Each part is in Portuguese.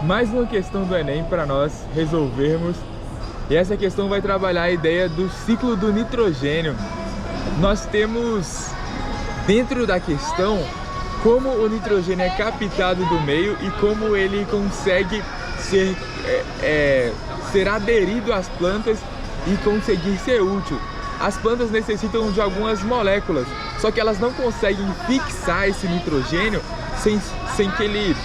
mais uma questão do Enem para nós resolvermos. E essa questão vai trabalhar a ideia do ciclo do nitrogênio. Nós temos dentro da questão como o nitrogênio é captado do meio e como ele consegue ser aderido às plantas e conseguir ser útil. As plantas necessitam de algumas moléculas, só que elas não conseguem fixar esse nitrogênio sem que ele,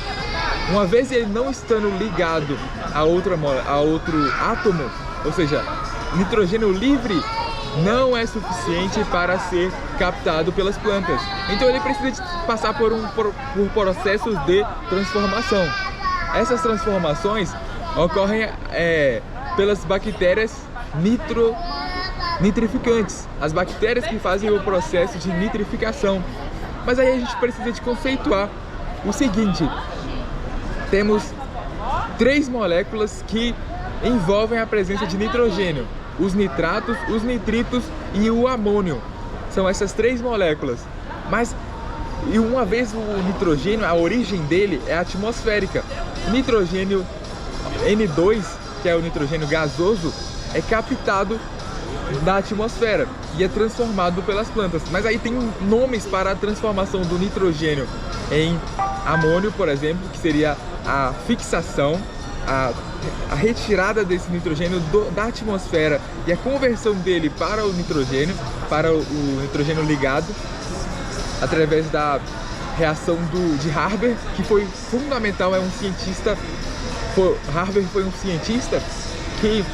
uma vez ele não estando ligado a outro átomo, ou seja, nitrogênio livre não é suficiente para ser captado pelas plantas. Então ele precisa passar por processos de transformação. Essas transformações ocorrem pelas bactérias nitrificantes, as bactérias que fazem o processo de nitrificação. Mas aí a gente precisa de conceituar o seguinte: temos 3 moléculas que envolvem a presença de nitrogênio: os nitratos, os nitritos e o amônio. São essas 3 moléculas. E uma vez o nitrogênio, a origem dele é atmosférica. O nitrogênio N2, que é o nitrogênio gasoso, é captado da atmosfera e é transformado pelas plantas. Mas aí tem nomes para a transformação do nitrogênio em amônio, por exemplo, que seria a fixação, a retirada desse nitrogênio da atmosfera e a conversão dele para o nitrogênio ligado, através da reação de Haber, que foi fundamental, é um cientista. Haber foi um cientista que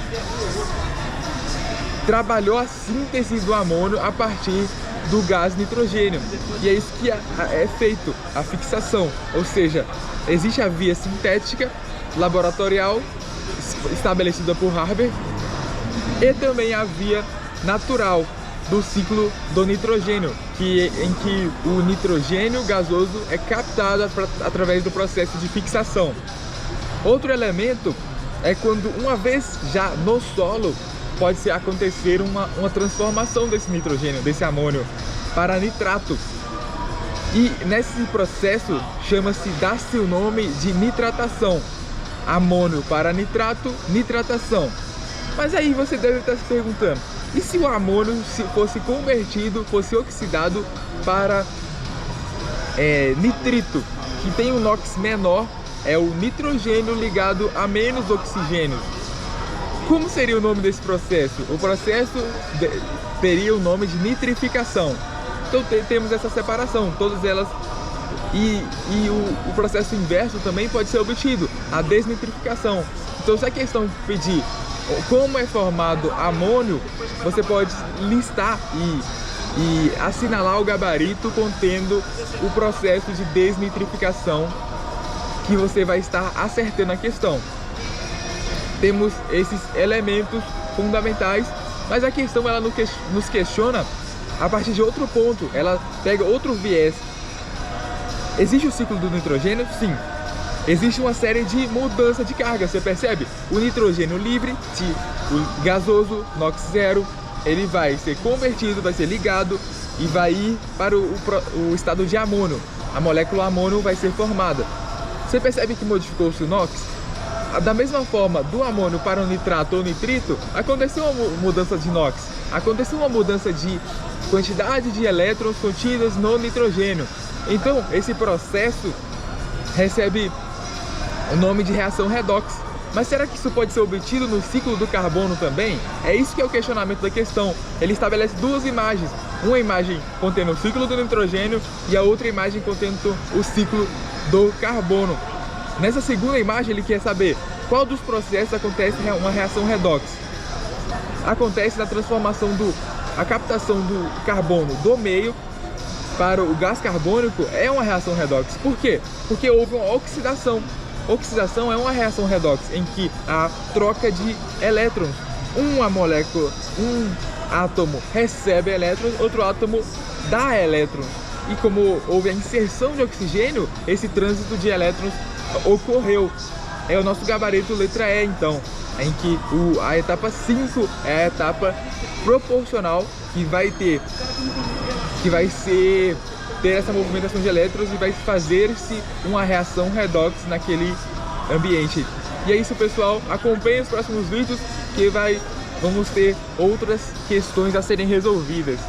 trabalhou a síntese do amônio a partir do gás nitrogênio. E é isso que é feito, a fixação. Ou seja, existe a via sintética, laboratorial, estabelecida por Haber, e também a via natural do ciclo do nitrogênio, em que o nitrogênio gasoso é captado através do processo de fixação. Outro elemento é quando, uma vez já no solo, pode acontecer uma transformação desse nitrogênio, desse amônio, para nitrato. E nesse processo dá-se o nome de nitratação. Amônio para nitrato, nitratação. Mas aí você deve estar se perguntando: e se o amônio fosse convertido, fosse oxidado para nitrito, que tem um NOx menor, é o nitrogênio ligado a menos oxigênio? Como seria o nome desse processo? O processo teria o nome de nitrificação. Então temos essa separação, todas elas. E o processo inverso também pode ser obtido, a desnitrificação. Então, se a questão pedir como é formado amônio, você pode listar e assinalar o gabarito contendo o processo de desnitrificação, que você vai estar acertando a questão. Temos esses elementos fundamentais, mas a questão ela nos questiona a partir de outro ponto, ela pega outro viés. Existe o ciclo do nitrogênio? Sim. Existe uma série de mudança de carga, você percebe? O nitrogênio livre, o gasoso, NOx zero, ele vai ser convertido, vai ser ligado e vai ir para o estado de amônio. A molécula amônio vai ser formada. Você percebe que modificou-se o NOx? Da mesma forma, do amônio para o nitrato ou nitrito, aconteceu uma mudança de NOx, aconteceu uma mudança de quantidade de elétrons contidos no nitrogênio. Então, esse processo recebe o nome de reação redox. Mas será que isso pode ser obtido no ciclo do carbono também? É isso que é o questionamento da questão. Ele estabelece 2 imagens. Uma imagem contendo o ciclo do nitrogênio e a outra imagem contendo o ciclo do carbono. Nessa segunda imagem, ele quer saber qual dos processos acontece uma reação redox. Acontece na transformação a captação do carbono do meio para o gás carbônico, é uma reação redox. Por quê? Porque houve uma oxidação. Oxidação é uma reação redox em que há troca de elétrons. Uma molécula, um átomo recebe elétrons, outro átomo dá elétrons. E como houve a inserção de oxigênio, esse trânsito de elétrons ocorreu. É o nosso gabarito letra E, então, em que a etapa 5 é a etapa proporcional, que vai ter essa movimentação de elétrons e vai fazer-se uma reação redox ambiente. E é isso, pessoal. Acompanhe os próximos vídeos que vamos ter outras questões a serem resolvidas.